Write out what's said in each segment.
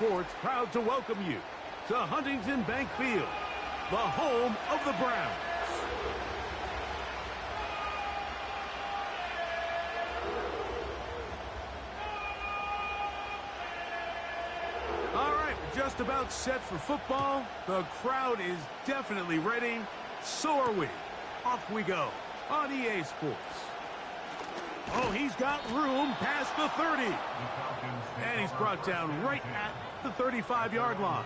Sports proud to welcome you to Huntington Bank Field, the home of the Browns. All right, we're just about set for football. The crowd is definitely ready. So are we. Off we go on EA Sports. Oh, he's got room past the 30. And he's brought down right at the 35-yard line.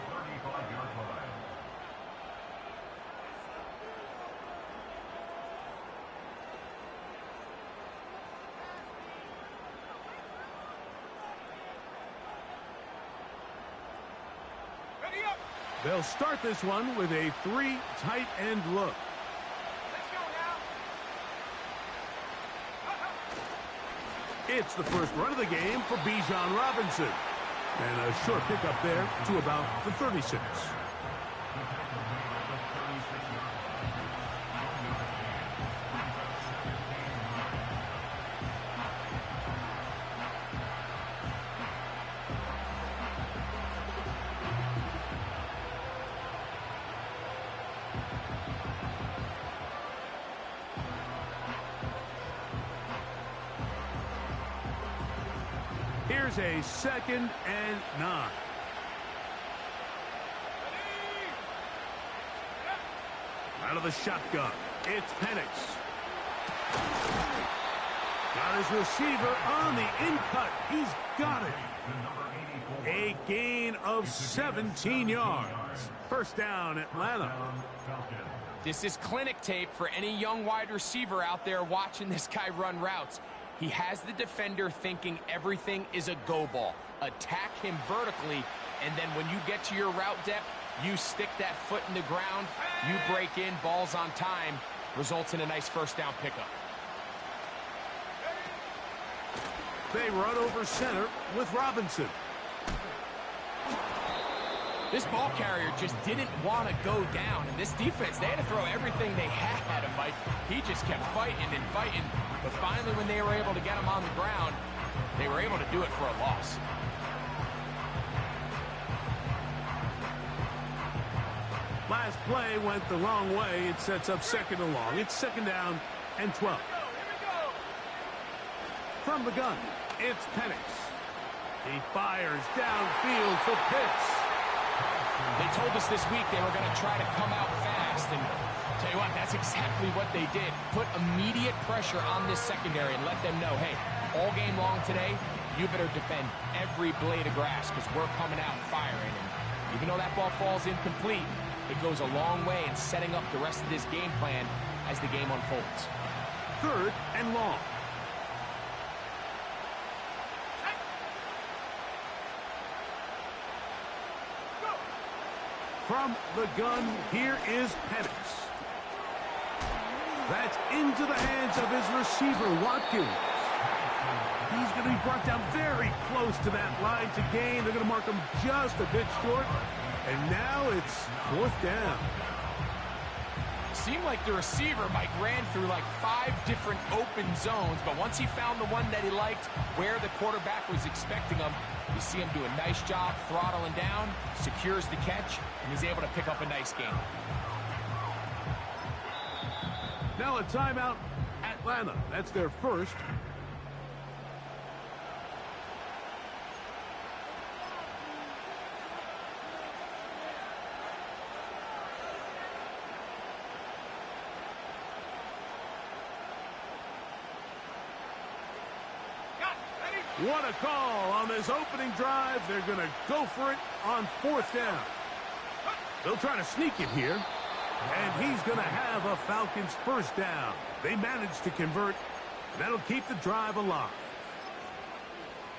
They'll start this one with a 3 tight end look. It's the first run of the game for Bijan Robinson. And a short pickup there to about the 36. Here's a 2nd and 9. Out of the shotgun, it's Penix. Got his receiver on the in-cut. He's got it. A gain of 17 yards. First down, Atlanta. This is clinic tape for any young wide receiver out there watching this guy run routes. He has the defender thinking everything is a go ball. Attack him vertically, and then when you get to your route depth, you stick that foot in the ground, you break in, balls on time, results in a nice first down pickup. They run over center with Robinson. This ball carrier just didn't want to go down, and this defense, they had to throw everything they had at him, Mike. He just kept fighting and fighting, but finally when they were able to get him on the ground, they were able to do it for a loss. Last play went the wrong way. It sets up 2nd and long. It's 2nd down and 12. From the gun, it's Penix. He fires downfield for Pitts. They told us this week they were going to try to come out fast, and tell you what, that's exactly what they did. Put immediate pressure on this secondary and let them know, hey, all game long today, you better defend every blade of grass because we're coming out firing. And even though that ball falls incomplete, it goes a long way in setting up the rest of this game plan as the game unfolds. 3rd and long. From the gun, here is Penix. That's into the hands of his receiver, Watkins. He's going to be brought down very close to that line to gain. They're going to mark him just a bit short. And now it's 4th down. Seemed like the receiver, Mike, ran through like 5 different open zones, but once he found the one that he liked, where the quarterback was expecting him, you see him do a nice job throttling down, secures the catch, and he's able to pick up a nice gain. Now a timeout, Atlanta. That's their first. What a call on this opening drive. They're going to go for it on 4th down. They'll try to sneak it here. And he's going to have a Falcons first down. They managed to convert. That'll keep the drive alive.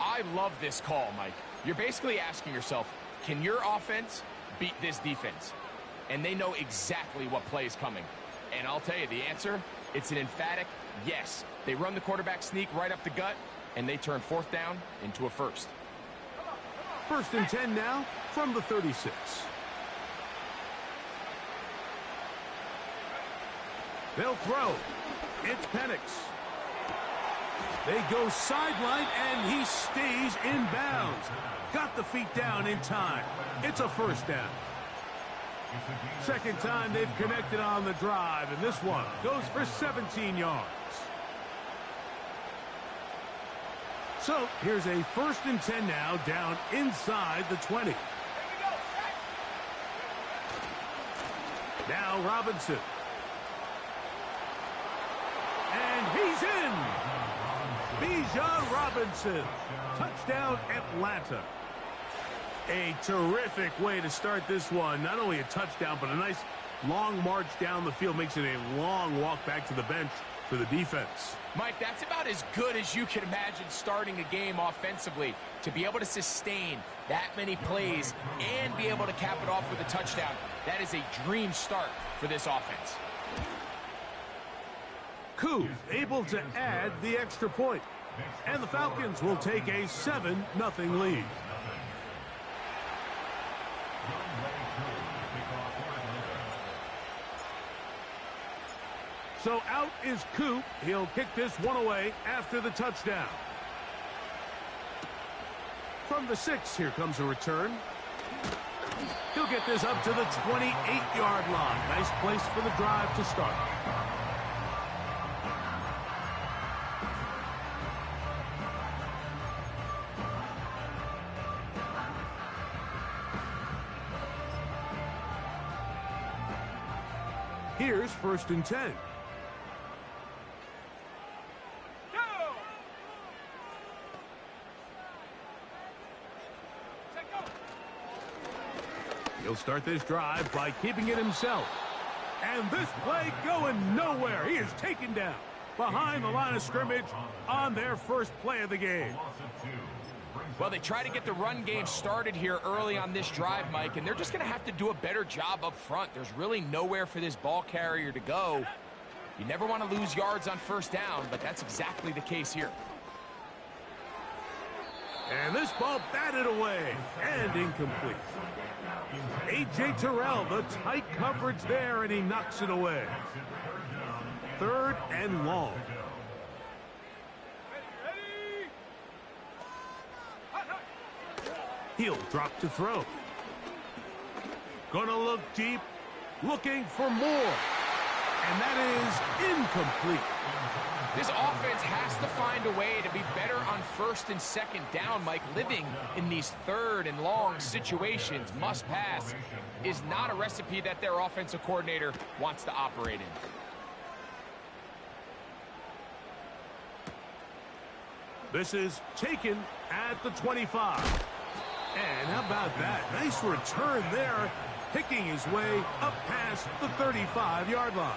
I love this call, Mike. You're basically asking yourself, can your offense beat this defense? And they know exactly what play is coming. And I'll tell you the answer, it's an emphatic yes. They run the quarterback sneak right up the gut, and they turn 4th down into a first. 1st and 10 now from the 36. They'll throw. It's Penix. They go sideline, and he stays in bounds. Got the feet down in time. It's a first down. Second time they've connected on the drive, and this one goes for 17 yards. So here's a 1st and 10 now, down inside the 20. Now Robinson. And he's in. Bijan Robinson. Touchdown, Atlanta. A terrific way to start this one. Not only a touchdown, but a nice long march down the field. Makes it a long walk back to the bench for the defense. Mike, that's about as good as you can imagine starting a game offensively. To be able to sustain that many plays and be able to cap it off with a touchdown, that is a dream start for this offense. Koo able to add the extra point. And the Falcons will take a 7-0 lead. So out is Koo. He'll kick this one away after the touchdown. From the 6, here comes a return. He'll get this up to the 28-yard line. Nice place for the drive to start. Here's 1st and 10. He'll start this drive by keeping it himself. And this play going nowhere. He is taken down behind the line of scrimmage on their first play of the game. Well, they try to get the run game started here early on this drive, Mike, and they're just going to have to do a better job up front. There's really nowhere for this ball carrier to go. You never want to lose yards on 1st down, but that's exactly the case here. And this ball batted away and incomplete. A.J. Terrell, the tight coverage there, and he knocks it away. 3rd and long. He'll drop to throw. Gonna look deep, looking for more. And that is incomplete. This offense has to find a way to be better on 1st and 2nd down, Mike. Living in these 3rd and long situations, must pass, is not a recipe that their offensive coordinator wants to operate in. This is taken at the 25. And how about that? Nice return there, picking his way up past the 35-yard line.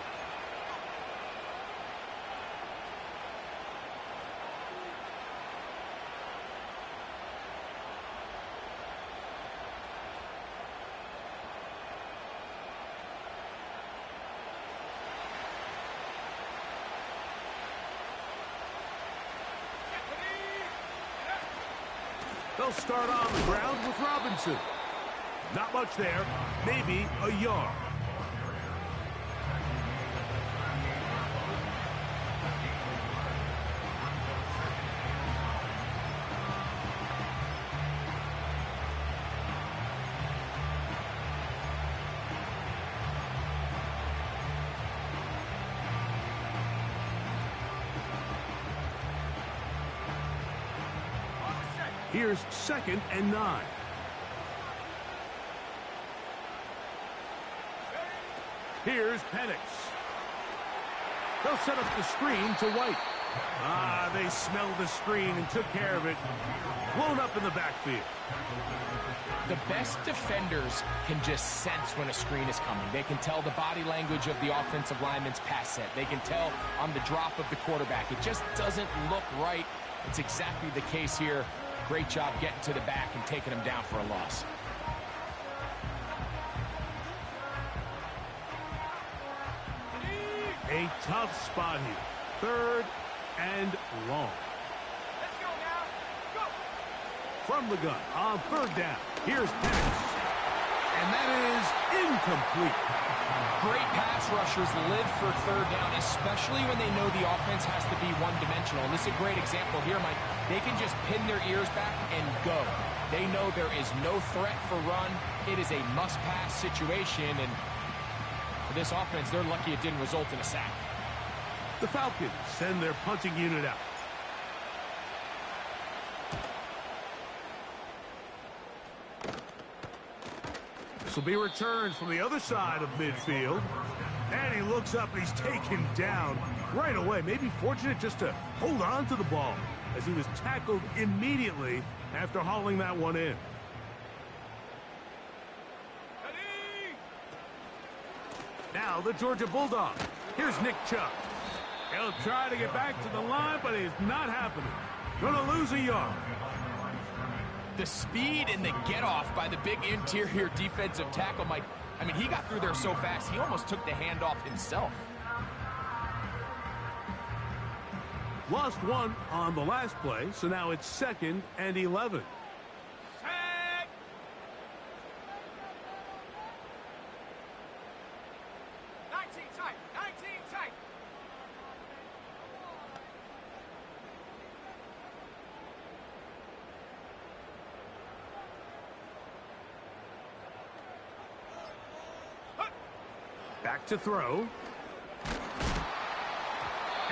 They'll start on the ground with Robinson. Not much there, maybe a yard. Here's 2nd and 9. Here's Penix. They'll set up the screen to White. They smelled the screen and took care of it. Blown up in the backfield. The best defenders can just sense when a screen is coming. They can tell the body language of the offensive lineman's pass set. They can tell on the drop of the quarterback. It just doesn't look right. It's exactly the case here. Great job getting to the back and taking him down for a loss. A tough spot here. 3rd and long. Let's go now. Go. From the gun on 3rd down. Here's Penix. And that is incomplete. Great pass rushers live for third down, especially when they know the offense has to be one-dimensional. And this is a great example here, Mike. They can just pin their ears back and go. They know there is no threat for run. It is a must-pass situation, and for this offense, they're lucky it didn't result in a sack. The Falcons send their punting unit out. This will be returned from the other side of midfield. And he looks up and he's taken down right away. Maybe fortunate just to hold on to the ball as he was tackled immediately after hauling that one in. Now the Georgia Bulldog. Here's Nick Chubb. He'll try to get back to the line, but it's not happening. Gonna lose a yard. The speed and the get-off by the big interior defensive tackle, Mike. I mean, he got through there so fast, he almost took the handoff himself. Lost one on the last play, so now it's 2nd and 11. Tag! 19 tight, 19 tight. Back to throw.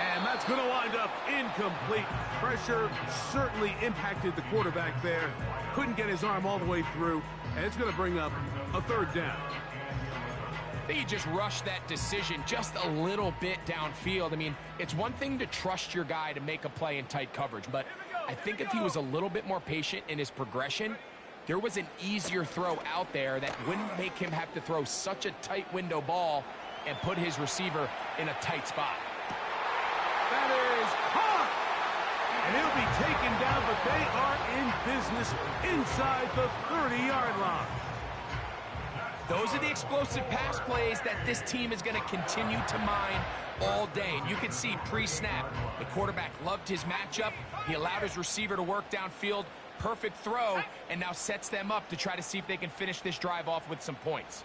And that's going to wind up incomplete. Pressure certainly impacted the quarterback there. Couldn't get his arm all the way through. And it's going to bring up a 3rd down. I think he just rushed that decision just a little bit downfield. I mean, it's one thing to trust your guy to make a play in tight coverage, but I think if he was a little bit more patient in his progression, there was an easier throw out there that wouldn't make him have to throw such a tight window ball and put his receiver in a tight spot. That is hot! And he'll be taken down, but they are in business inside the 30-yard line. Those are the explosive pass plays that this team is going to continue to mine all day. And you can see pre-snap, the quarterback loved his matchup. He allowed his receiver to work downfield. Perfect throw, and now sets them up to try to see if they can finish this drive off with some points.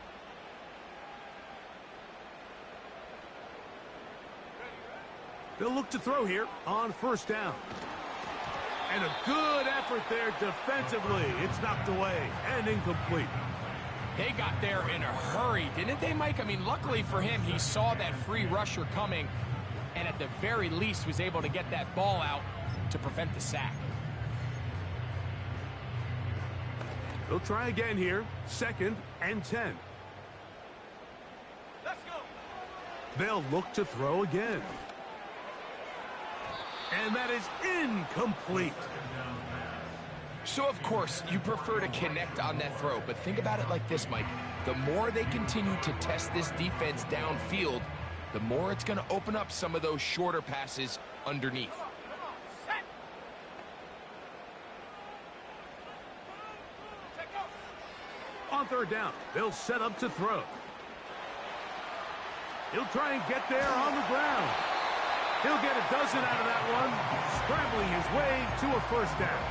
They'll look to throw here on 1st down. And a good effort there defensively. It's knocked away and incomplete. They got there in a hurry, didn't they, Mike? I mean, luckily for him, he saw that free rusher coming and at the very least was able to get that ball out to prevent the sack. They'll try again here. 2nd and 10. Let's go. They'll look to throw again. And that is incomplete. So, of course, you prefer to connect on that throw, but think about it like this, Mike. The more they continue to test this defense downfield, the more it's going to open up some of those shorter passes underneath. On 3rd down, they'll set up to throw. He'll try and get there on the ground. He'll get a dozen out of that one, scrambling his way to a 1st down.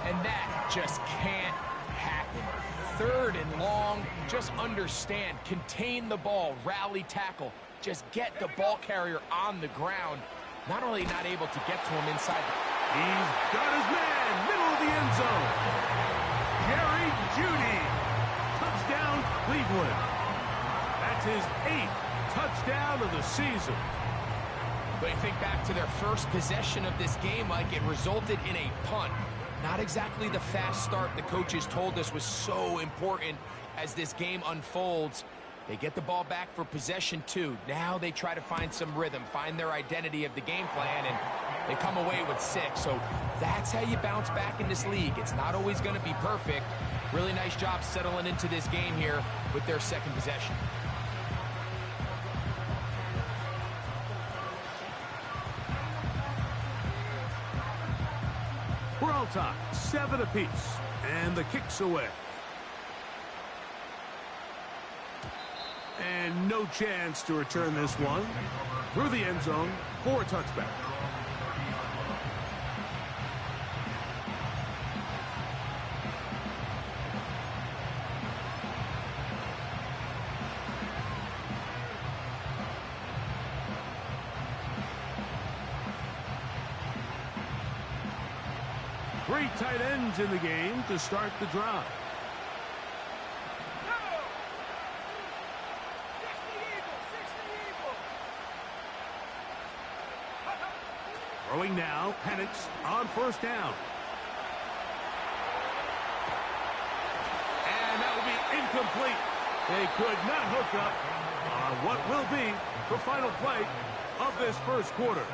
And that just can't happen. 3rd and long, just understand, contain the ball, rally tackle, just get the ball carrier on the ground. Not only not able to get to him inside. He's got his man, middle of the end zone. Jerry Jeudy, touchdown Cleveland. That's his 8th touchdown of the season. But you think back to their first possession of this game, Mike, it resulted in a punt. Not exactly the fast start the coaches told us was so important as this game unfolds. They get the ball back for possession 2. Now they try to find some rhythm, find their identity of the game plan, and they come away with 6. So that's how you bounce back in this league. It's not always going to be perfect. Really nice job settling into this game here with their 2nd possession. We're all tied, 7 apiece, and the kick's away. And no chance to return this one through the end zone for a touchback. Three tight ends in the game to start the drive. Throwing now, Penix on first down. And that will be incomplete. They could not hook up on what will be the final play of this first quarter.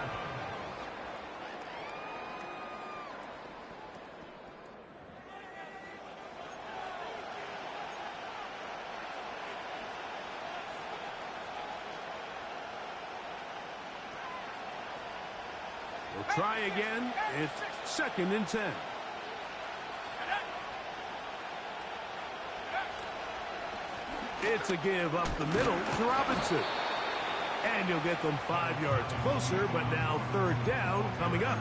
We'll try again. It's 2nd and 10. It's a give up the middle to Robinson. And you'll get them 5 yards closer, but now 3rd down coming up.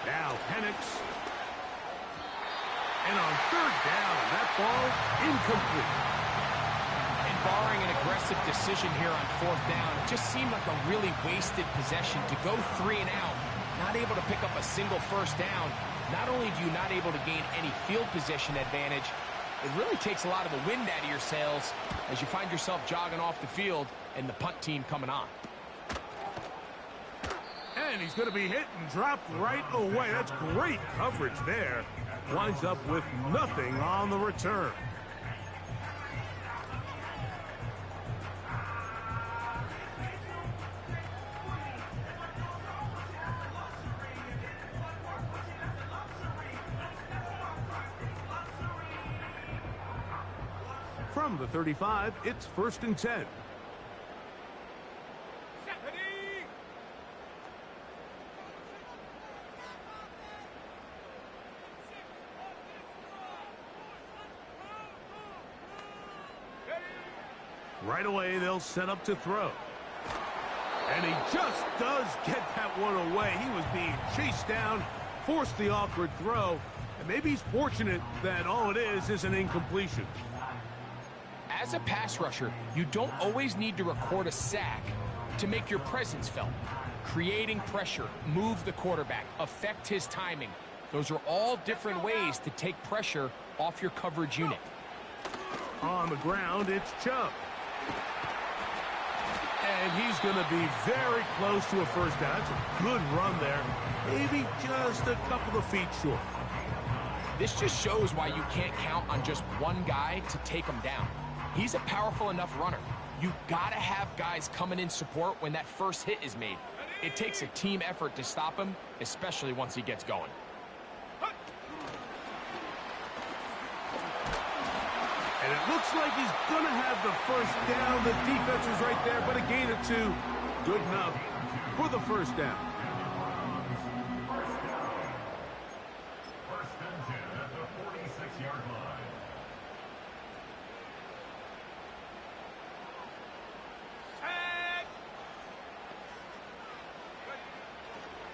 Now Penix. And on 3rd down, that ball incomplete. And barring an aggressive decision here on 4th down, it just seemed like a really wasted possession to go 3 and out, not able to pick up a single first down. Not only do you not able to gain any field position advantage, it really takes a lot of the wind out of your sails as you find yourself jogging off the field and the punt team coming on. And he's going to be hit and dropped right away. That's great coverage there. Winds up with nothing on the return. From the 35, it's 1st and 10. Right away, they'll set up to throw. And he just does get that one away. He was being chased down, forced the awkward throw, and maybe he's fortunate that all it is an incompletion. As a pass rusher, you don't always need to record a sack to make your presence felt. Creating pressure, move the quarterback, affect his timing. Those are all different ways to take pressure off your coverage unit. On the ground, it's Chubb. And he's going to be very close to a first down. That's a good run there. Maybe just a couple of feet short. This just shows why you can't count on just one guy to take him down. He's a powerful enough runner. You got to have guys coming in support when that first hit is made. It takes a team effort to stop him, especially once he gets going. And it looks like he's going to have the first down. The defense was right there, but a gain of 2. Good enough for the first down. First and 10 at the 46-yard line.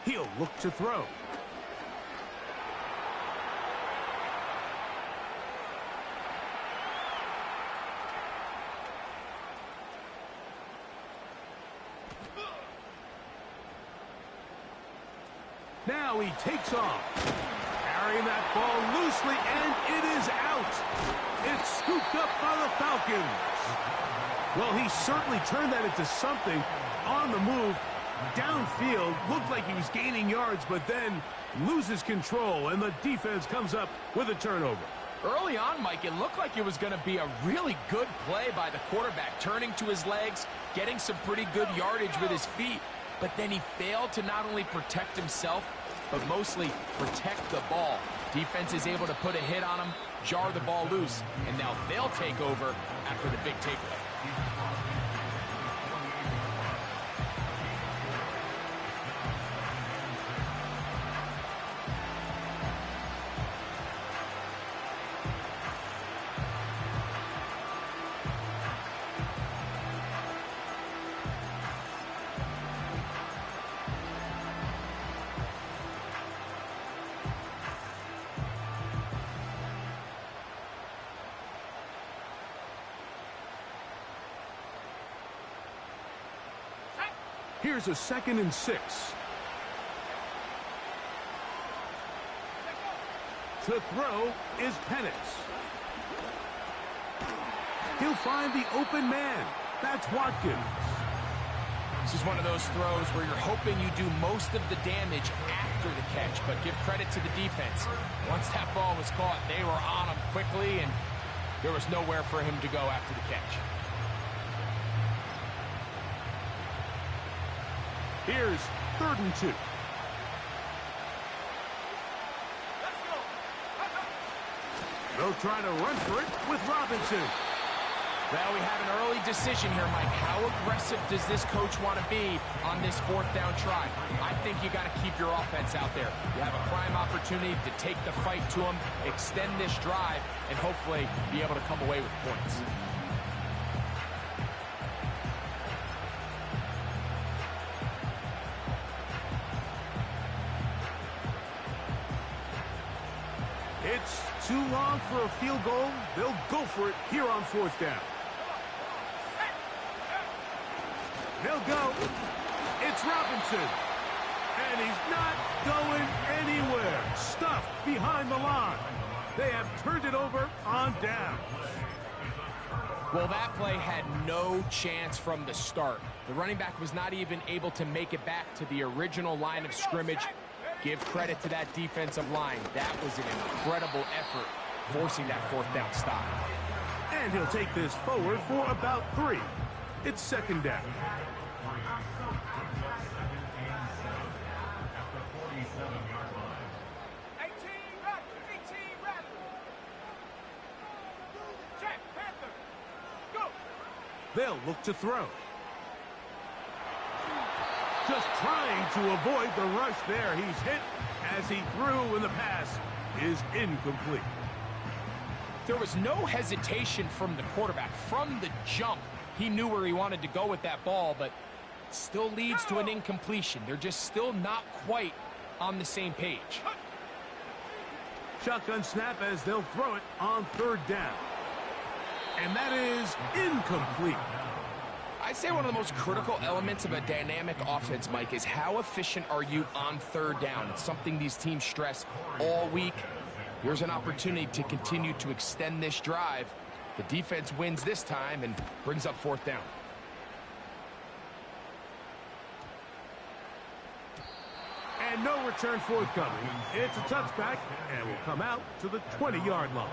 He'll look to throw. Now he takes off, carrying that ball loosely, and it is out. It's scooped up by the Falcons. Well, he certainly turned that into something on the move. Downfield, looked like he was gaining yards, but then loses control, and the defense comes up with a turnover. Early on, Mike, it looked like it was going to be a really good play by the quarterback, turning to his legs, getting some pretty good yardage with his feet. But then he failed to not only protect himself, but mostly protect the ball. Defense is able to put a hit on him, jar the ball loose, and now they'll take over after the big takeaway. Here's a 2nd and 6. To throw is Penix. He'll find the open man. That's Watkins. This is one of those throws where you're hoping you do most of the damage after the catch, but give credit to the defense. Once that ball was caught, they were on him quickly, and there was nowhere for him to go after the catch. Here's 3rd and 2. They'll try to run for it with Robinson. Well, we have an early decision here, Mike. How aggressive does this coach want to be on this 4th down try? I think you got to keep your offense out there. You have a prime opportunity to take the fight to them, extend this drive, and hopefully be able to come away with points. It's too long for a field goal. They'll go for it here on 4th down. They'll go. It's Robinson. And he's not going anywhere. Stuffed behind the line. They have turned it over on downs. Well, that play had no chance from the start. The running back was not even able to make it back to the original line of scrimmage. Give credit to that defensive line. That was an incredible effort, forcing that 4th down stop. And he'll take this forward for about 3. It's 2nd down. They'll look to throw. Just trying to avoid the rush there. He's hit as he threw when the pass is incomplete. There was no hesitation from the quarterback. From the jump, he knew where he wanted to go with that ball, but still leads to an incompletion. They're just still not quite on the same page. Shotgun snap as they'll throw it on 3rd down. And that is incomplete. I'd say one of the most critical elements of a dynamic offense, Mike, is how efficient are you on 3rd down. It's something these teams stress all week. Here's an opportunity to continue to extend this drive. The defense wins this time and brings up 4th down. And no return forthcoming. It's a touchback and will come out to the 20-yard line.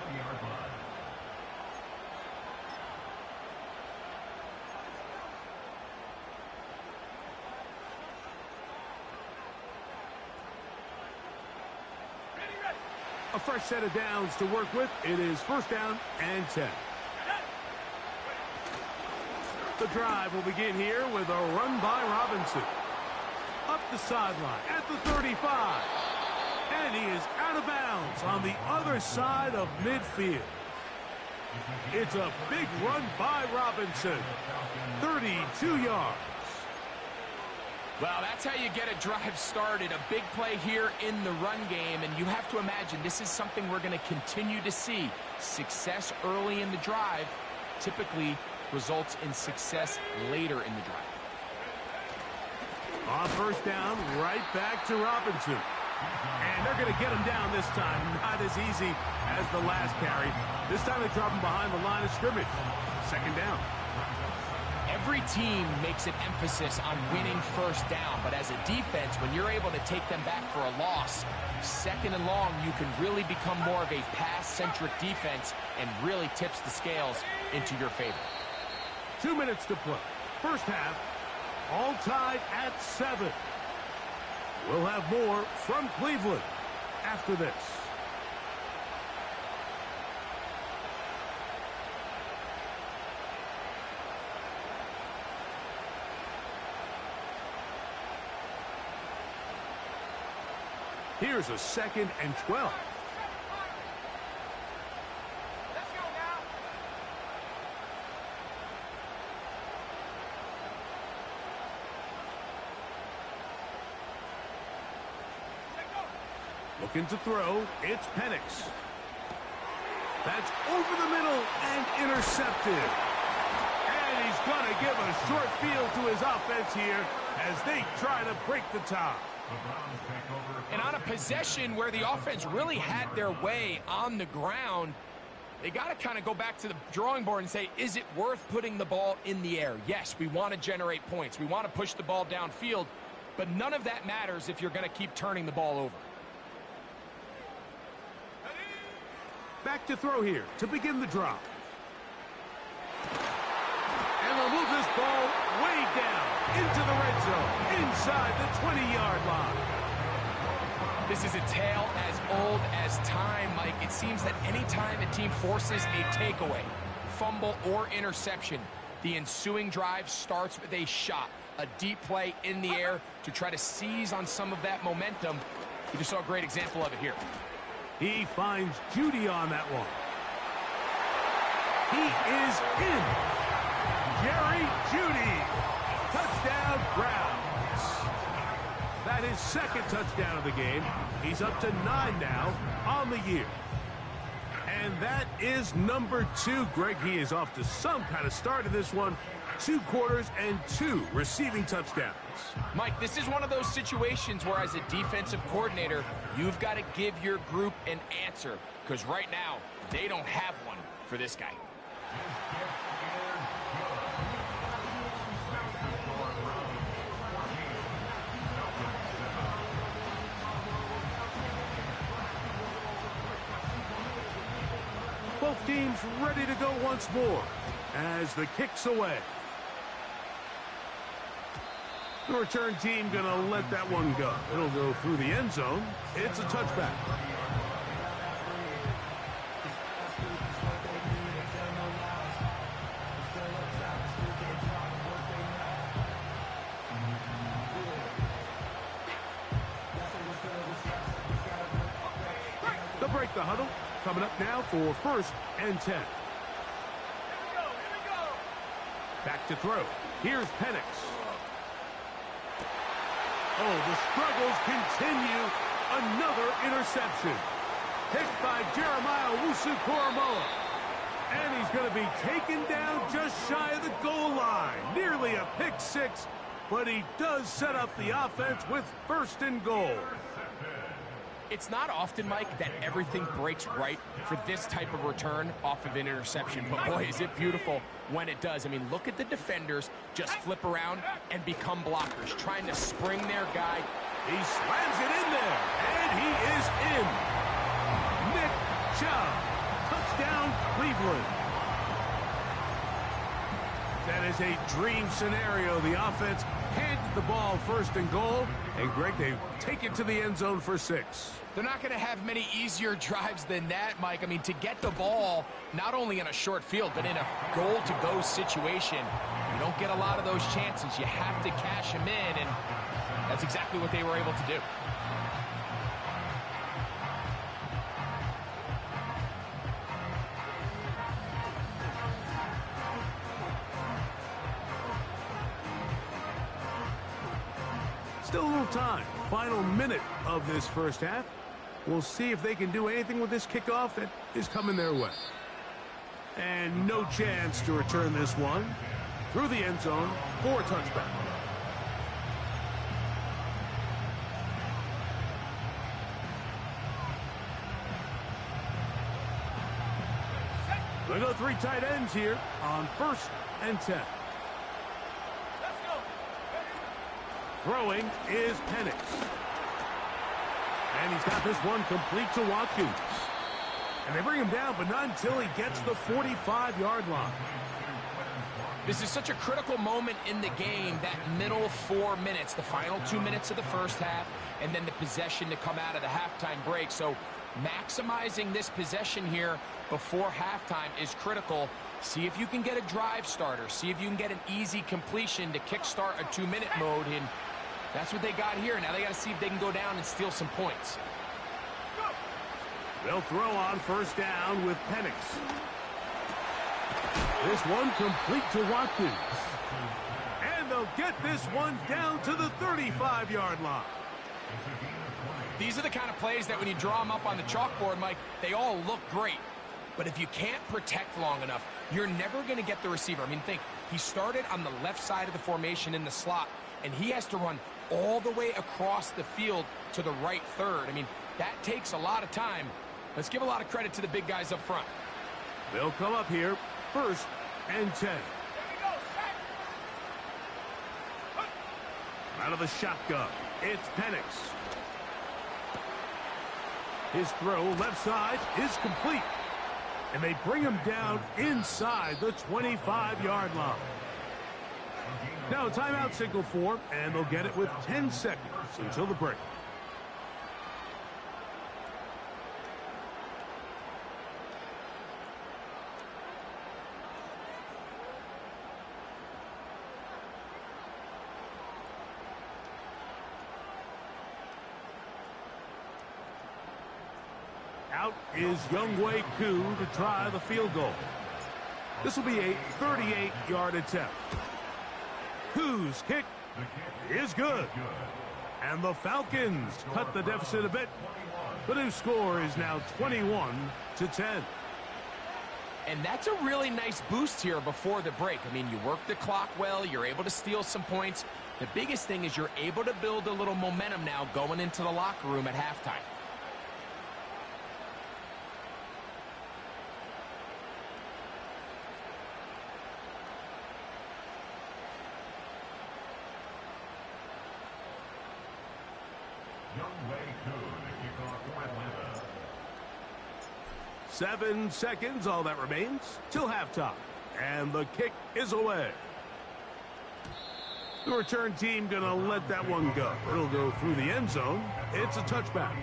A fresh set of downs to work with. It is 1st down and 10. The drive will begin here with a run by Robinson. Up the sideline at the 35. And he is out of bounds on the other side of midfield. It's a big run by Robinson. 32 yards. Well, that's how you get a drive started. A big play here in the run game, and you have to imagine this is something we're going to continue to see. Success early in the drive typically results in success later in the drive. On 1st down, right back to Robinson. And they're going to get him down this time. Not as easy as the last carry. This time they drop him behind the line of scrimmage. 2nd down. Every team makes an emphasis on winning 1st down, but as a defense, when you're able to take them back for a loss, 2nd and long, you can really become more of a pass-centric defense and really tips the scales into your favor. 2 minutes to play. 1st half, all tied at 7. We'll have more from Cleveland after this. Here's a 2nd and 12. Let's go now. Looking to throw, it's Penix. That's over the middle and intercepted. And he's going to give a short field to his offense here as they try to break the tie. And on a possession where the offense really had their way on the ground, they got to kind of go back to the drawing board and say, is it worth putting the ball in the air? Yes, we want to generate points. We want to push the ball downfield, but none of that matters if you're going to keep turning the ball over. Back to throw here to begin the drive. And they'll move this ball way down into the red zone, inside the 20-yard line. This is a tale as old as time, Mike. It seems that anytime a team forces a takeaway, fumble, or interception, the ensuing drive starts with a shot, a deep play in the air to try to seize on some of that momentum. We just saw a great example of it here. He finds Judy on that one. He is in. Jerry Judy. Touchdown, Browns. That is second touchdown of the game. He's up to 9 now on the year. And that is number 2. Greg, he is off to some kind of start in this one. 2 quarters and 2 receiving touchdowns. Mike, this is one of those situations where as a defensive coordinator, you've got to give your group an answer, because right now, they don't have one for this guy. Both teams ready to go once more as the kick's away. The return team going to let that one go. It'll go through the end zone. It's a touchback. They'll break the huddle. Coming up now for 1st and 10. Back to throw. Here's Penix. Oh, the struggles continue. Another interception. Picked by Jeremiah Owusu-Koramoah. And he's going to be taken down just shy of the goal line. Nearly a pick 6, but he does set up the offense with 1st and goal. It's not often, Mike, that everything breaks right for this type of return off of an interception. But, boy, is it beautiful when it does. I mean, look at the defenders just flip around and become blockers, trying to spring their guy. He slams it in there, and he is in. Nick Chubb. Touchdown, Cleveland. That is a dream scenario. The offense handed the ball 1st and goal. And, Greg, they take it to the end zone for 6. They're not going to have many easier drives than that, Mike. I mean, to get the ball, not only in a short field, but in a goal-to-go situation, you don't get a lot of those chances. You have to cash them in, and that's exactly what they were able to do. Still a little time. Final minute of this first half. We'll see if they can do anything with this kickoff that is coming their way. And no chance to return this one through the end zone for a touchback. They go 3 tight ends here on 1st and 10. Throwing is Penix. And he's got this one complete to Watkins. And they bring him down, but not until he gets the 45-yard line. This is such a critical moment in the game, that middle 4 minutes, the final 2 minutes of the first half, and then the possession to come out of the halftime break. So maximizing this possession here before halftime is critical. See if you can get a drive starter. See if you can get an easy completion to kickstart a 2-minute mode, and that's what they got here. Now they got to see if they can go down and steal some points. They'll throw on 1st down with Penix. This one complete to Watkins. And they'll get this one down to the 35-yard line. These are the kind of plays that when you draw them up on the chalkboard, Mike, they all look great. But if you can't protect long enough, you're never going to get the receiver. I mean, think He started on the left side of the formation in the slot, and he has to run all the way across the field to the right third. I mean, that takes a lot of time. Let's give a lot of credit to the big guys up front. They'll come up here, 1st and 10. Out of the shotgun, it's Penix. His throw left side is complete. And they bring him down inside the 25-yard line. Now a timeout signal for, and they'll get it with 10 seconds until the break. Out is Younghoe Koo to try the field goal. This will be a 38-yard attempt. Koo's kick is good. And the Falcons cut the deficit a bit. The new score is now 21-10. And that's a really nice boost here before the break. I mean, you work the clock well, you're able to steal some points. The biggest thing is you're able to build a little momentum now going into the locker room at halftime. Younghoe Koo, the kickoff for Atlanta. 7 seconds, all that remains, till halftime. And the kick is away. The return team going to let that one go. It'll go through the end zone. It's a touchback.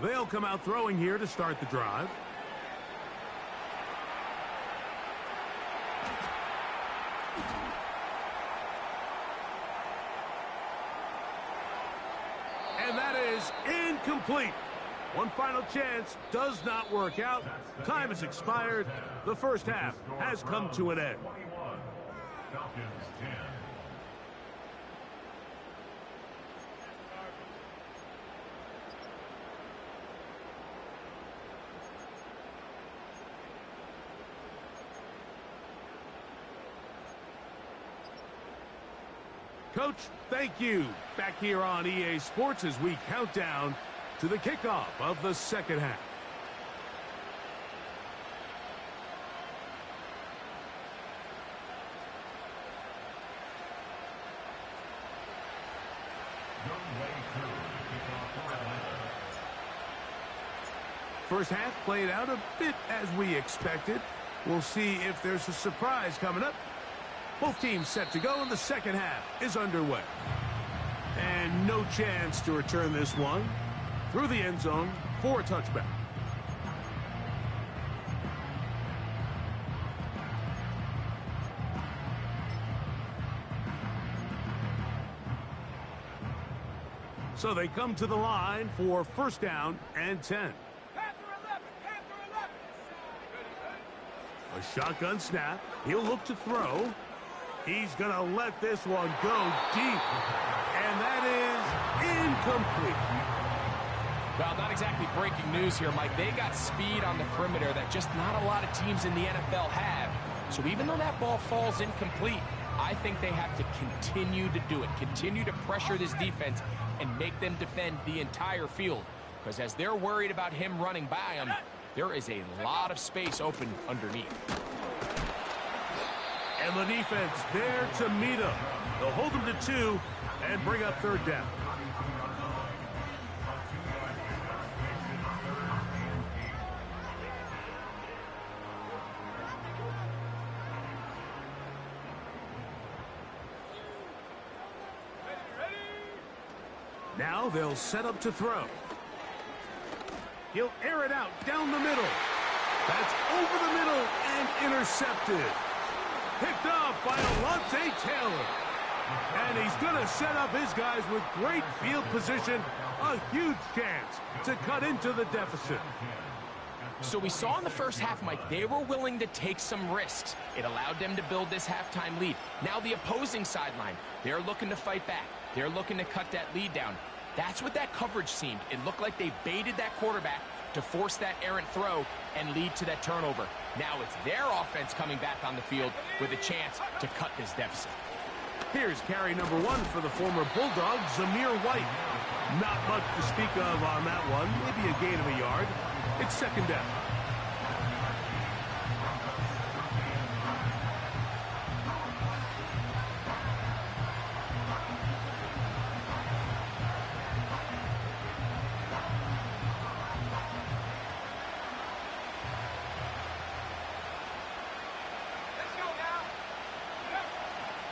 They'll come out throwing here to start the drive. And that is incomplete. One final chance does not work out. Time has expired. The first half has come to an end. 21. Falcons 10. Coach, thank you. Back here on EA Sports as we count down to the kickoff of the second half. Younghoe Koo, the kickoff for Atlanta. First half played out a bit as we expected. We'll see if there's a surprise coming up. Both teams set to go, and the second half is underway. And no chance to return this one through the end zone for a touchback. So they come to the line for first down and 10. A shotgun snap. He'll look to throw. He's going to let this one go deep. And that is incomplete. Well, not exactly breaking news here, Mike. They got speed on the perimeter that just not a lot of teams in the NFL have. So even though that ball falls incomplete, I think they have to continue to do it. Continue to pressure this defense and make them defend the entire field. Because as they're worried about him running by them, there is a lot of space open underneath. And the defense there to meet him. They'll hold him to 2 and bring up third down. Now they'll set up to throw. He'll air it out down the middle. That's over the middle and intercepted. Picked off by Alontae Taylor. And he's going to set up his guys with great field position. A huge chance to cut into the deficit. So we saw in the first half, Mike, they were willing to take some risks. It allowed them to build this halftime lead. Now the opposing sideline, they're looking to fight back. They're looking to cut that lead down. That's what that coverage seemed. It looked like they baited that quarterback to force that errant throw and lead to that turnover. Now it's their offense coming back on the field with a chance to cut this deficit. Here's carry number 1 for the former Bulldog, Zamir White. Not much to speak of on that one. Maybe a gain of a yard. It's second down.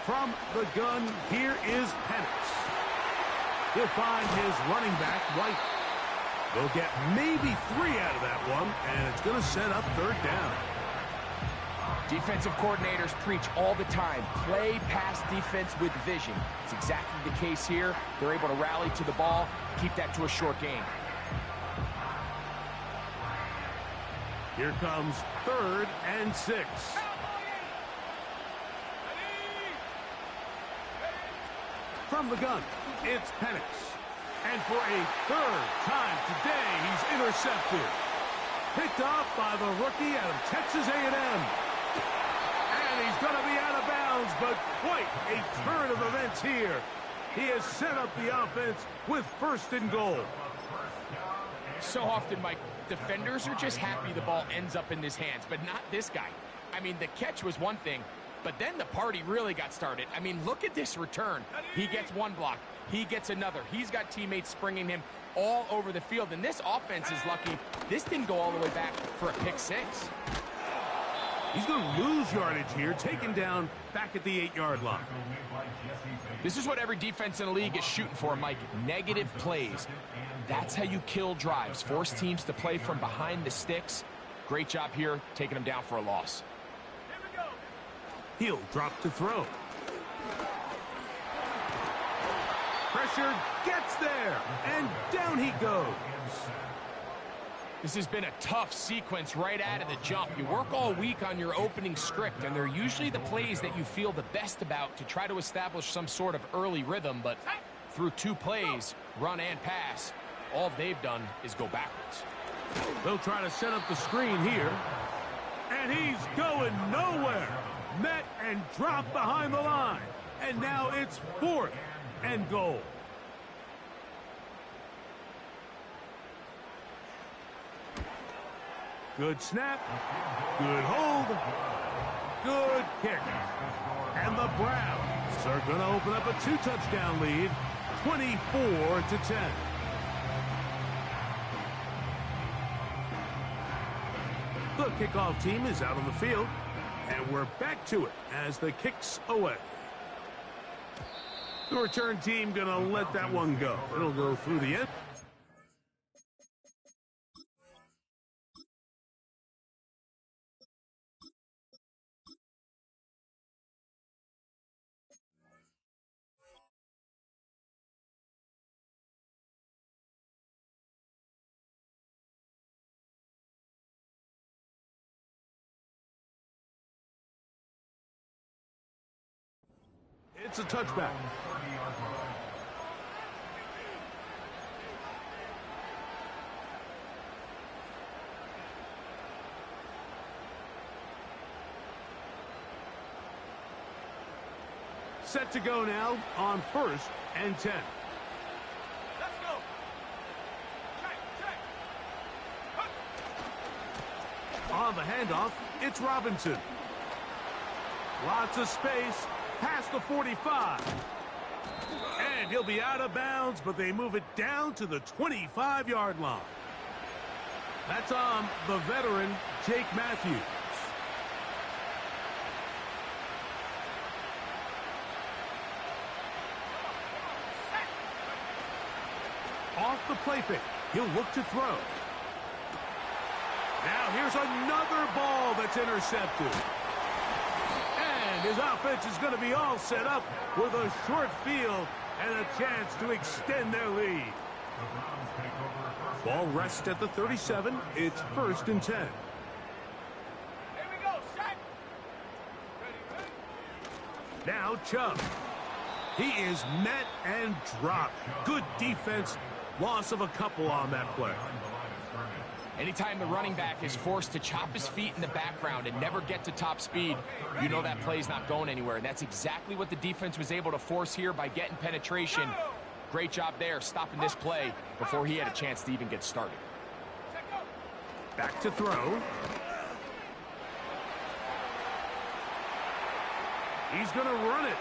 From the gun, here is Penix. He'll find his running back, White. They'll get maybe 3 out of that one, and it's going to set up third down. Defensive coordinators preach all the time, play pass defense with vision. It's exactly the case here. They're able to rally to the ball, keep that to a short gain. Here comes 3rd and 6. From the gun, it's Penix. And for a 3rd time today, he's intercepted. Picked off by the rookie out of Texas A&M. And he's going to be out of bounds, but quite a turn of events here. He has set up the offense with 1st and goal. So often, Mike, defenders are just happy the ball ends up in his hands, but not this guy. I mean, the catch was one thing, but then the party really got started. I mean, look at this return. He gets one block. He gets another. He's got teammates springing him all over the field. And this offense is lucky. This didn't go all the way back for a pick 6. He's going to lose yardage here, taken down back at the 8-yard line. This is what every defense in the league is shooting for, Mike. Negative plays. That's how you kill drives. Force teams to play from behind the sticks. Great job here, taking them down for a loss. He'll drop to throw. Pressure gets there, and down he goes. This has been a tough sequence right out of the jump. You work all week on your opening script, and they're usually the plays that you feel the best about to try to establish some sort of early rhythm, but through 2 plays, run and pass, all they've done is go backwards. They'll try to set up the screen here, and he's going nowhere. Met and dropped behind the line. And now it's 4th and goal. Good snap. Good hold. Good kick. And the Browns are going to open up a 2-touchdown lead, 24-10. The kickoff team is out on the field. And we're back to it as the kick's away. The return team going to let that one go. It'll go through the end. It's a touchback. Set to go now on 1st and 10. Let's go. Check. On the handoff, it's Robinson. Lots of space. Past the 45. And he'll be out of bounds, but they move it down to the 25-yard line. That's on the veteran, Jake Matthews. off the play fake. He'll look to throw. Now here's another ball that's intercepted. And his offense is going to be all set up with a short field and a chance to extend their lead. Ball rests at the 37. It's 1st and 10. Here we go, set. Ready. Now Chubb. He is met and dropped. Good defense. Loss of a couple on that play. Anytime the running back is forced to chop his feet in the background and never get to top speed, you know that play's not going anywhere. And that's exactly what the defense was able to force here by getting penetration. Great job there, stopping this play before he had a chance to even get started. Back to throw. He's going to run it.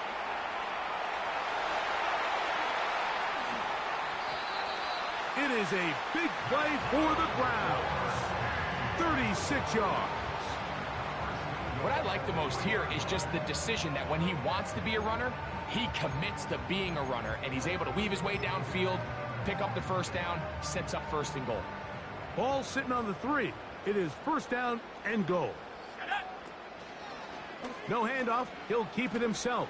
It is a big play for the Browns. 36 yards. What I like the most here is just the decision that when he wants to be a runner, he commits to being a runner, and he's able to weave his way downfield, pick up the first down, sets up 1st and goal. Ball sitting on the 3. It is 1st down and goal. No handoff. He'll keep it himself.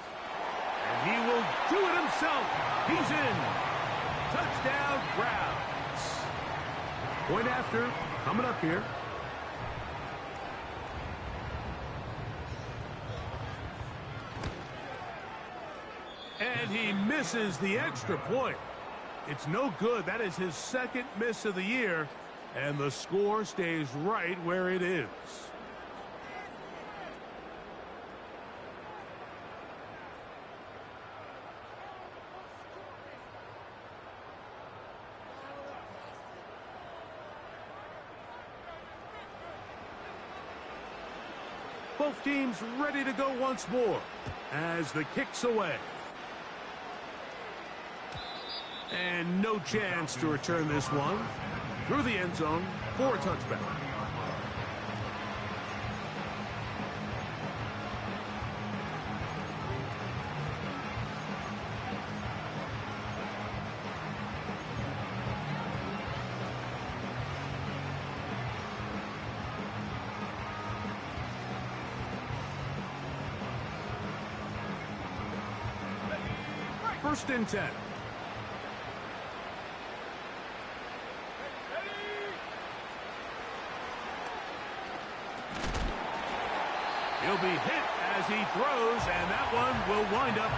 And he will do it himself. He's in. Touchdown, Browns. Point after, coming up here. And he misses the extra point. It's no good. That is his 2nd miss of the year. And the score stays right where it is. Both teams ready to go once more as the kick's away. And no chance to return this one through the end zone for a touchback. First and 10. He'll be hit as he throws, and that one will wind up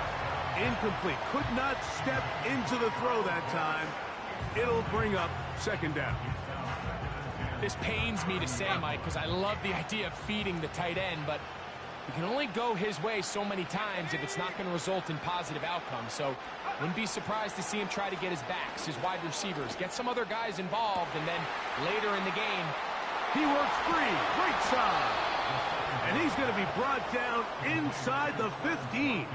incomplete. Could not step into the throw that time. It'll bring up 2nd down. This pains me to say, Mike, because I love the idea of feeding the tight end, but you can only go his way so many times if it's not going to result in positive outcomes. So wouldn't be surprised to see him try to get his backs, his wide receivers, get some other guys involved, and then later in the game, he works free, right side. And he's going to be brought down inside the 15.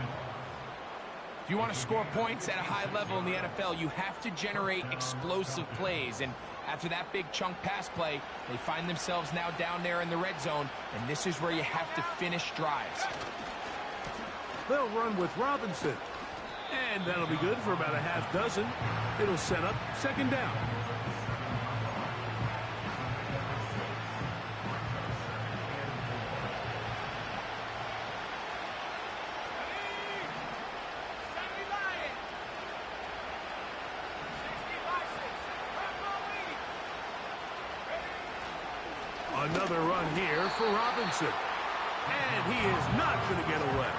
If you want to score points at a high level in the NFL, you have to generate explosive plays. And after that big chunk pass play, they find themselves now down there in the red zone, and this is where you have to finish drives. They'll run with Robinson. And that'll be good for about a half dozen. It'll set up 2nd down. Another run here for Robinson. And he is not going to get away.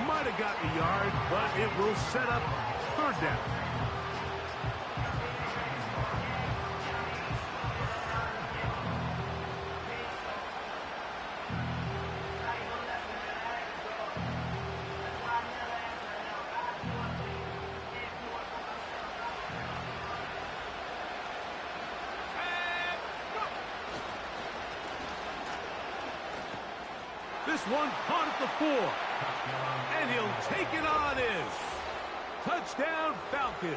Might have gotten a yard, but it will set up 3rd down. This one caught at the 4. And he'll take it on in. Touchdown, Falcons.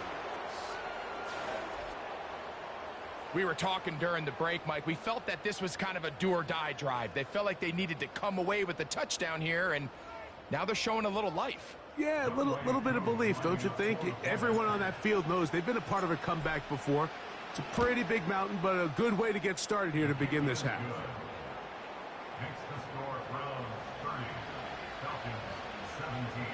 We were talking during the break, Mike. We felt that this was kind of a do-or-die drive. They felt like they needed to come away with the touchdown here, and now they're showing a little life. Yeah, a little bit of belief, don't you think? Everyone on that field knows they've been a part of a comeback before. It's a pretty big mountain, but a good way to get started here to begin this half. Makes the score Browns 30, Falcons 17.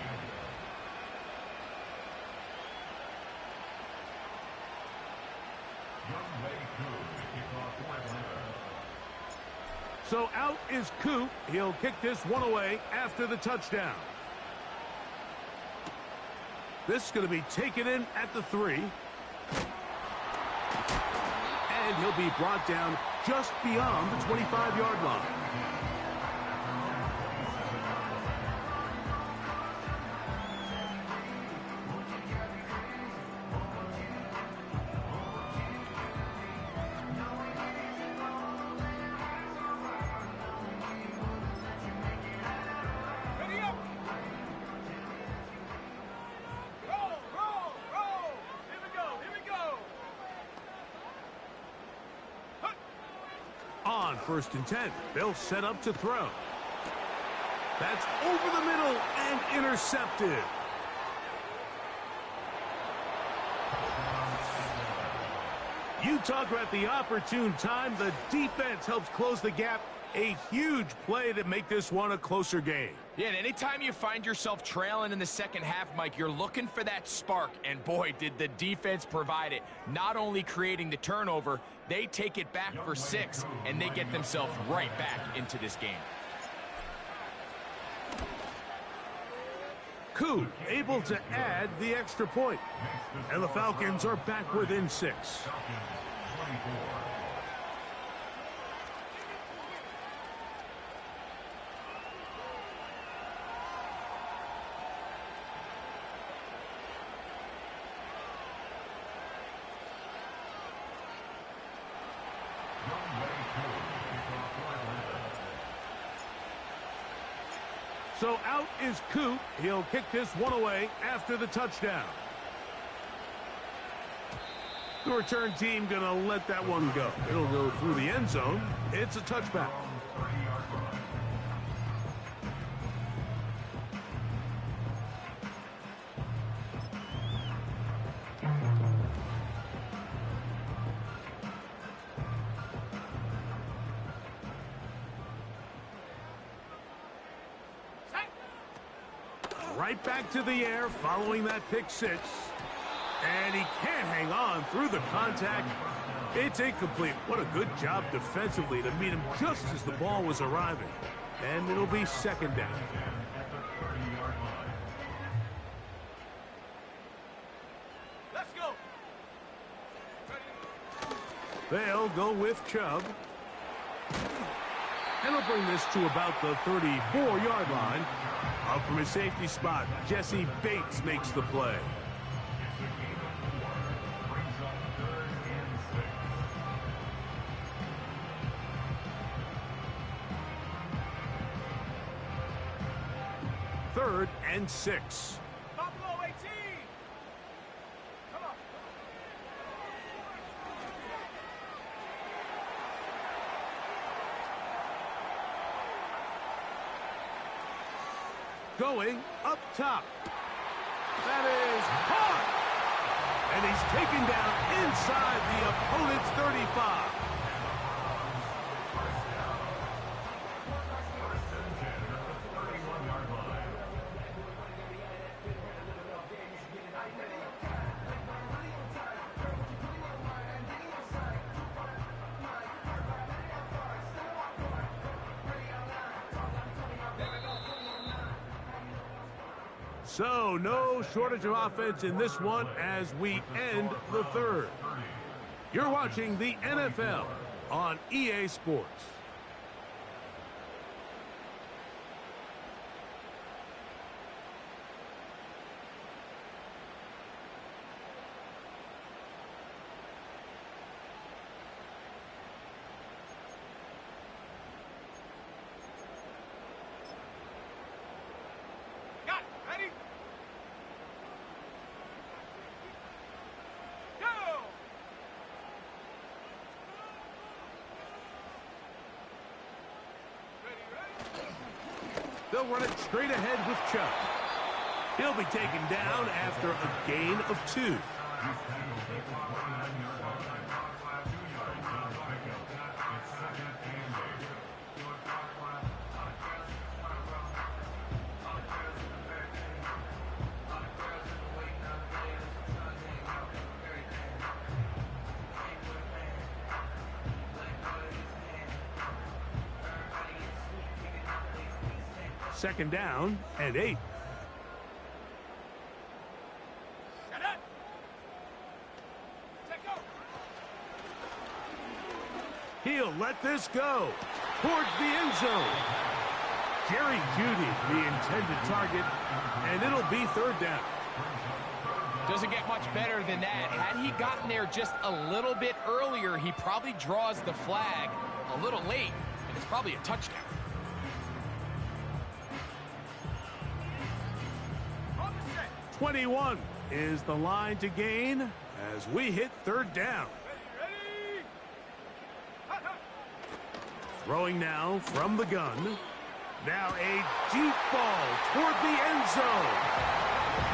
Young Wei Koo to kick off for Atlanta. So out is Coop. He'll kick this one away after the touchdown. This is going to be taken in at the 3. And he'll be brought down just beyond the 25-yard line. Ready up. Roll, roll, roll. Here we go, here we go. On 1st and 10, they'll set up to throw. That's over the middle and intercepted. You talk about the opportune time. The defense helps close the gap. A huge play to make this one a closer game. Yeah, and anytime you find yourself trailing in the second half, Mike, you're looking for that spark. And boy, did the defense provide it. Not only creating the turnover, they take it back for 6, and they get themselves right back into this game. Koo able to add the extra point. And the Falcons are back within 6. Falcons 24. Young Wei Koo to kick off for Atlanta. So out is Coop. He'll kick this one away after the touchdown. The return team gonna let that one go. It'll go through the end zone. It's a touchback. 30-yard line. Right back to the air following that pick 6. And he can't hang on through the contact. It's incomplete. What a good job defensively to meet him just as the ball was arriving. And it'll be 2nd down. At the 30-yard line. Let's go. Ready. They'll go with Chubb. And he'll bring this to about the 34-yard line. Up from his safety spot, Jesse Bates makes the play. It's the game of 4. Brings up 3rd and 6. 3rd and 6. Buffalo 18. Come on. Going up top. That is hard. And he's taken down inside the opponent's 35. First and 10 at the 31-yard line. So no shortage of offense in this one as we end the 3rd. You're watching the NFL on EA Sports. Got it. Ready? Go! Ready, ready? They'll run it straight ahead with Chubb. He'll be taken down after a gain of 2. Second down and 8. Set up. Take go. He'll let this go towards the end zone. Jerry Jeudy, the intended target, and it'll be third down. Doesn't get much better than that. Had he gotten there just a little bit earlier, he probably draws the flag a little late, and it's probably a touchdown. On the set. 21 is the line to gain as we hit third down. Ready. Hut, hut. Throwing now from the gun. Now a deep ball toward the end zone.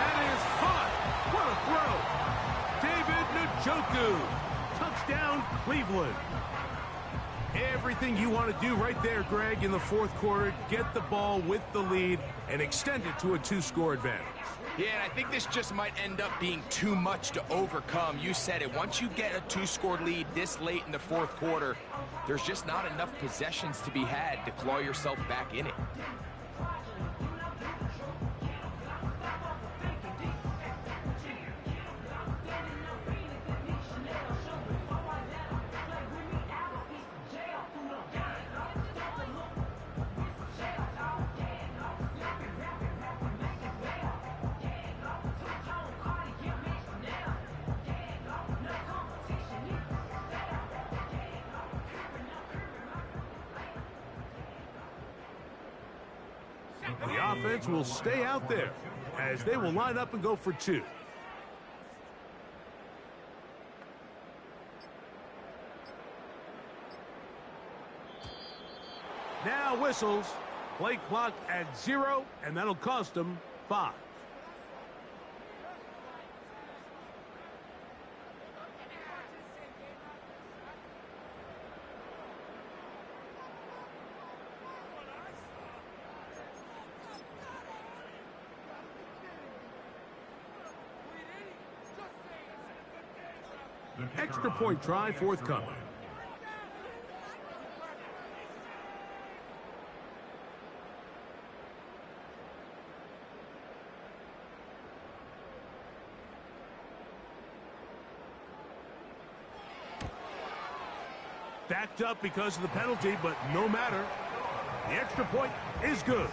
That is caught. What a throw. David Njoku. Touchdown, Cleveland. Everything you want to do right there, Greg, in the fourth quarter. Get the ball with the lead and extend it to a 2-score advantage. Yeah, and I think this just might end up being too much to overcome. You said it. Once you get a 2-score lead this late in the fourth quarter, there's just not enough possessions to be had to claw yourself back in it. The offense will stay out there as they will line up and go for 2. Now whistles. Play clock at 0, and that'll cost them 5. Extra point try forthcoming. Backed up because of the penalty, but no matter. The extra point is good.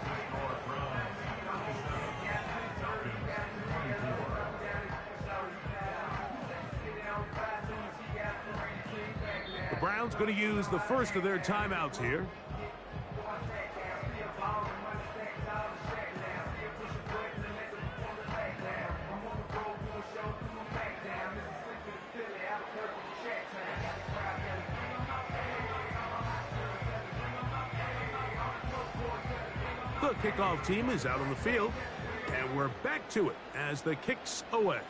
The Browns going to use the first of their timeouts here. The kickoff team is out on the field, and we're back to it as the kick's away.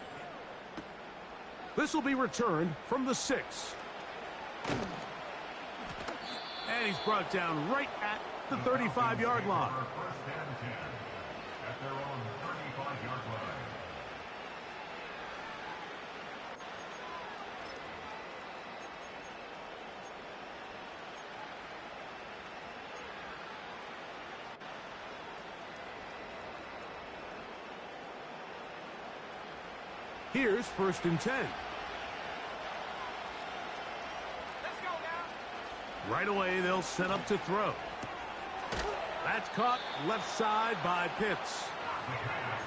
This will be returned from the 6. And he's brought down right at the 35-yard line. First and 10 at their own 35-yard line. Here's first and 10. Let's go now. Right away, they'll set up to throw. That's caught left side by Pitts.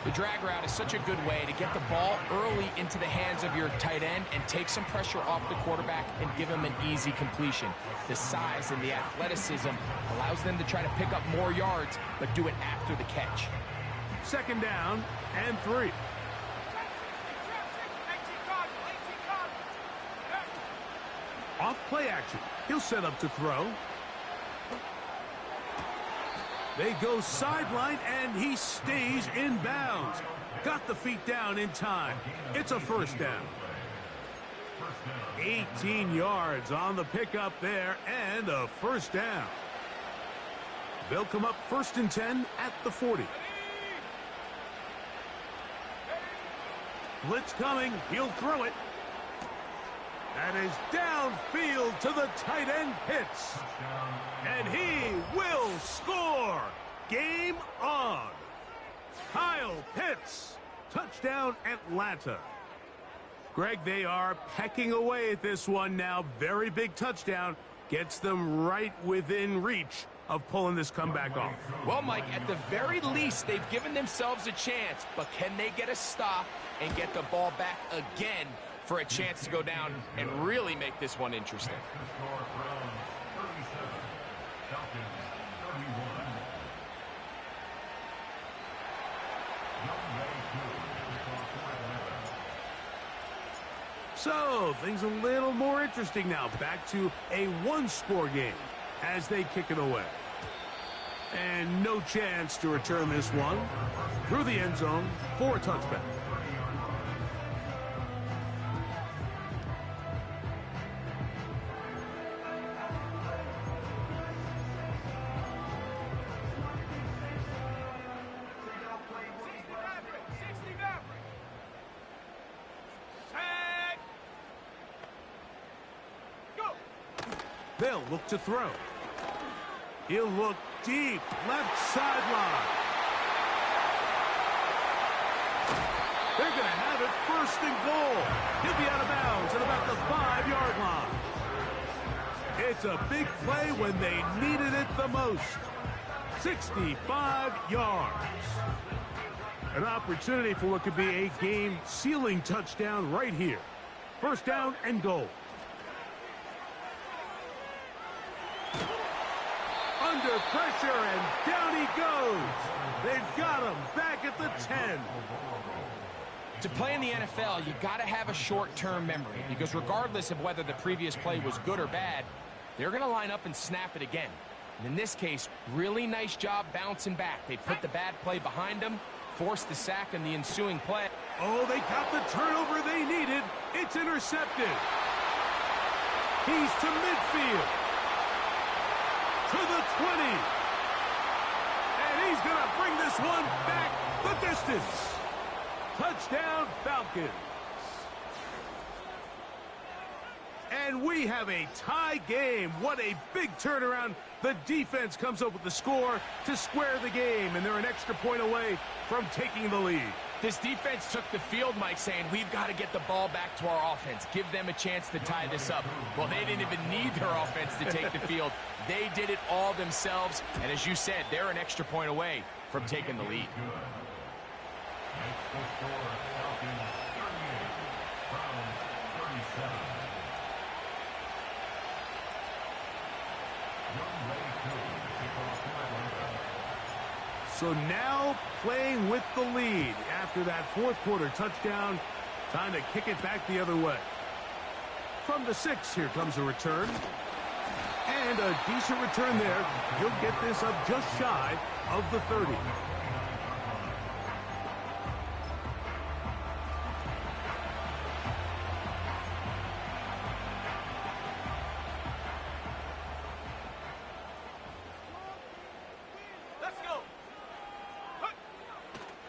The drag route is such a good way to get the ball early into the hands of your tight end and take some pressure off the quarterback and give him an easy completion. The size and the athleticism allows them to try to pick up more yards, but do it after the catch. Second down and 3. Off play action. He'll set up to throw. They go sideline, and he stays in bounds. Got the feet down in time. It's a first down. 18 yards on the pickup there, and a first down. They'll come up 1st and 10 at the 40. Blitz coming. He'll throw it. That is downfield to the tight end, Pitts. And he will score. Game on. Kyle Pitts. Touchdown, Atlanta. Greg, they are pecking away at this one now. Very big touchdown. Gets them right within reach of pulling this comeback off. Well, Mike, at the very least, they've given themselves a chance, but can they get a stop and get the ball back again for a chance to go down and really make this one interesting? So, things a little more interesting now. Back to a one-score game as they kick it away. And no chance to return this one through the end zone for a touchback. They'll look to throw. He'll look deep, left sideline. They're going to have it 1st and goal. He'll be out of bounds at about the 5-yard line. It's a big play when they needed it the most. 65 yards. An opportunity for what could be a game-sealing touchdown right here. 1st down and goal. Under pressure, and down he goes. They've got him back at the 10. To play in the NFL, you got to have a short-term memory, because regardless of whether the previous play was good or bad, they're going to line up and snap it again. And in this case, really nice job bouncing back. They put the bad play behind them, forced the sack in the ensuing play. Oh, they got the turnover they needed. It's intercepted. He's to midfield. To the 20. And he's going to bring this one back the distance. Touchdown, Falcons. And we have a tie game. What a big turnaround. The defense comes up with the score to square the game, and they're an extra point away from taking the lead. This defense took the field, Mike, saying, we've got to get the ball back to our offense. Give them a chance to tie this up. Well, they didn't even need their offense to take the field. They did it all themselves. And as you said, they're an extra point away from taking the lead. So now playing with the lead after that 4th quarter touchdown. Time to kick it back the other way. From the 6, here comes a return. And a decent return there. He'll get this up just shy of the 30.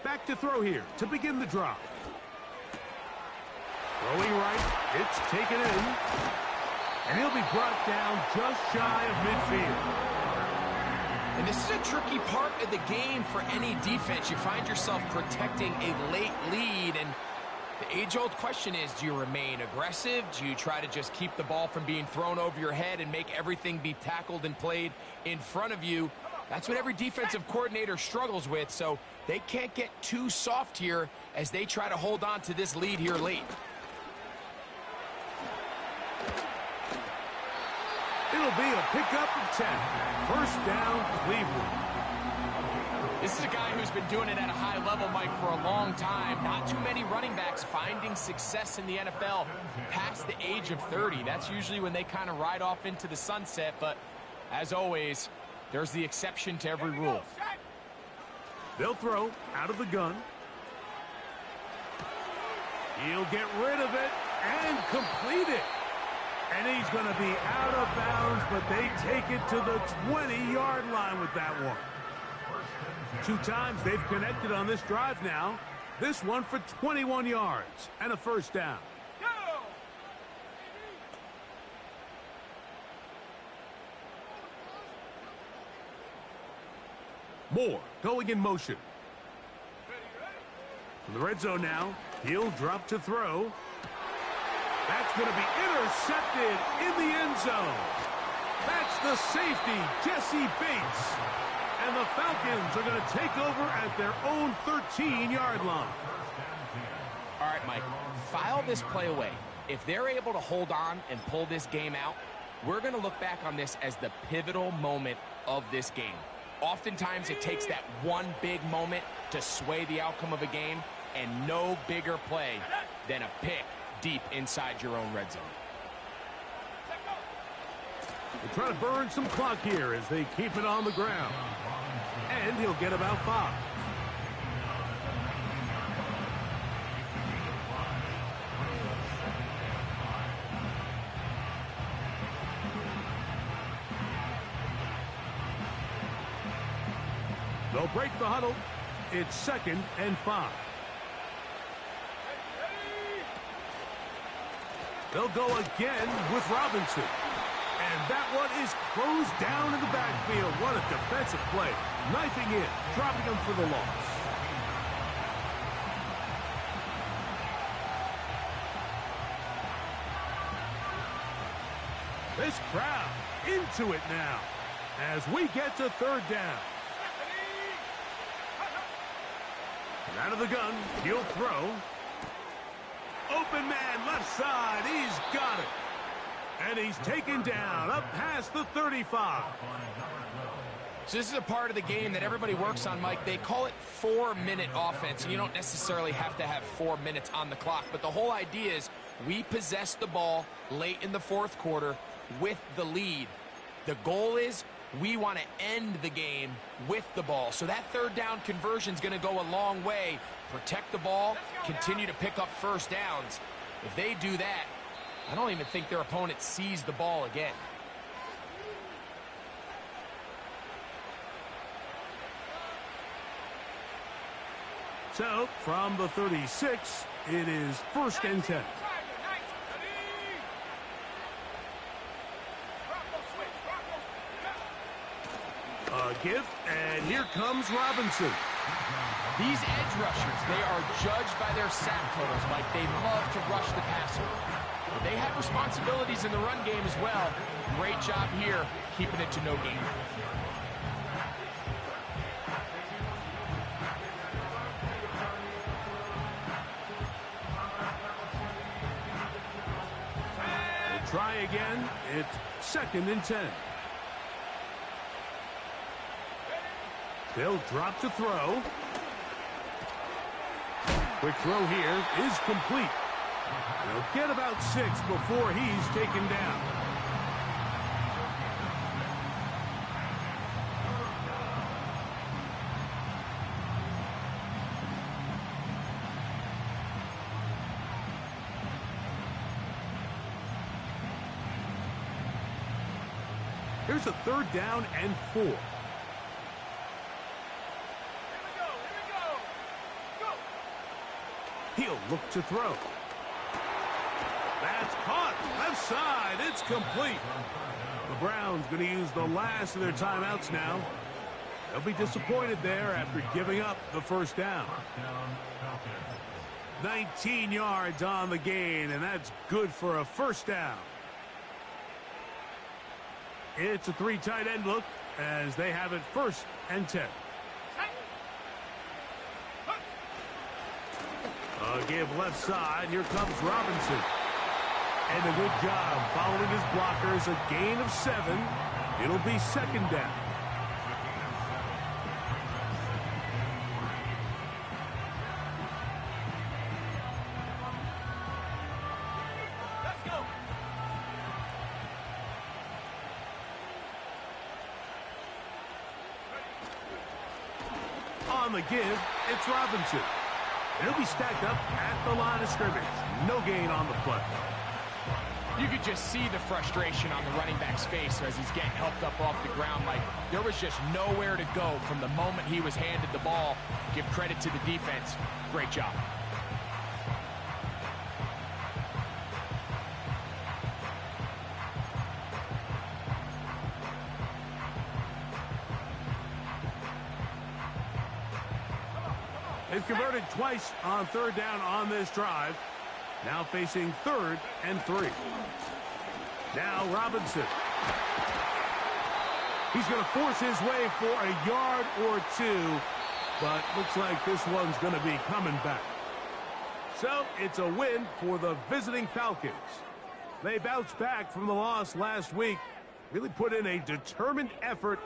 Back to throw here to begin the drive. Throwing right, it's taken in. And he'll be brought down just shy of midfield. And this is a tricky part of the game for any defense. You find yourself protecting a late lead, and the age-old question is, do you remain aggressive? Do you try to just keep the ball from being thrown over your head and make everything be tackled and played in front of you? That's what every defensive coordinator struggles with, so they can't get too soft here as they try to hold on to this lead here late. It'll be a pickup of 10. 1st down, Cleveland. This is a guy who's been doing it at a high level, Mike, for a long time. Not too many running backs finding success in the NFL past the age of 30. That's usually when they kind of ride off into the sunset, but as always, there's the exception to every rule. They'll throw out of the gun. He'll get rid of it, and complete it. And he's going to be out of bounds, but they take it to the 20-yard line with that one. 2 times they've connected on this drive now. This one for 21 yards and a first down. Moore going in motion. From the red zone now, he'll drop to throw. That's going to be intercepted in the end zone. That's the safety, Jesse Bates. And the Falcons are going to take over at their own 13-yard line. All right, Mike, file this play away. If they're able to hold on and pull this game out, we're going to look back on this as the pivotal moment of this game. Oftentimes, it takes that one big moment to sway the outcome of a game, and no bigger play than a pick deep inside your own red zone. They're trying to burn some clock here as they keep it on the ground. And he'll get about 5. They'll break the huddle. It's 2nd and 5. They'll go again with Robinson. And that one is closed down in the backfield. What a defensive play. Knifing in, dropping him for the loss. This crowd into it now as we get to 3rd down. And out of the gun, he'll throw. Open man, left side. He's got it. And he's taken down up past the 35. So this is a part of the game that everybody works on, Mike. They call it 4-minute offense, and you don't necessarily have to have 4 minutes on the clock. But the whole idea is we possess the ball late in the 4th quarter with the lead. The goal is we want to end the game with the ball. So that 3rd down conversion is going to go a long way. Protect the ball, continue to pick up first downs. If they do that, I don't even think their opponent sees the ball again. So, from the 36, it is 1st and 10. A give, and here comes Robinson. These edge rushers, they are judged by their sack totals, Mike. They love to rush the passer. But they have responsibilities in the run game as well. Great job here, keeping it to no gain. We'll try again. It's 2nd and 10. They'll drop to throw. Quick throw here is complete. They'll get about 6 before he's taken down. Here's a 3rd down and 4. He'll look to throw. That's caught. Left side. It's complete. The Browns going to use the last of their timeouts now. They'll be disappointed there after giving up the 1st down. 19 yards on the gain, and that's good for a 1st down. It's a 3 tight end look as they have it 1st and 10. Give left side. Here comes Robinson. And a good job following his blockers. A gain of 7. It'll be 2nd down. Let's go. On the give, it's Robinson. And he'll be stacked up at the line of scrimmage. No gain on the play. You could just see the frustration on the running back's face as he's getting helped up off the ground. Like, there was just nowhere to go from the moment he was handed the ball. Give credit to the defense. Great job. They've converted twice on third down on this drive. Now facing 3rd and 3. Now Robinson. He's going to force his way for a yard or 2, but looks like this one's going to be coming back. So it's a win for the visiting Falcons. They bounced back from the loss last week, really put in a determined effort,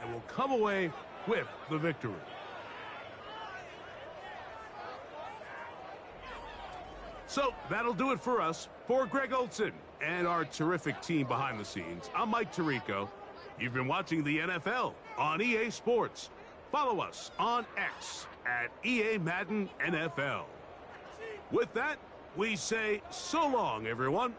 and will come away with the victory. So that'll do it for us. For Greg Olsen and our terrific team behind the scenes, I'm Mike Tirico. You've been watching the NFL on EA Sports. Follow us on X at EA Madden NFL. With that, we say so long, everyone.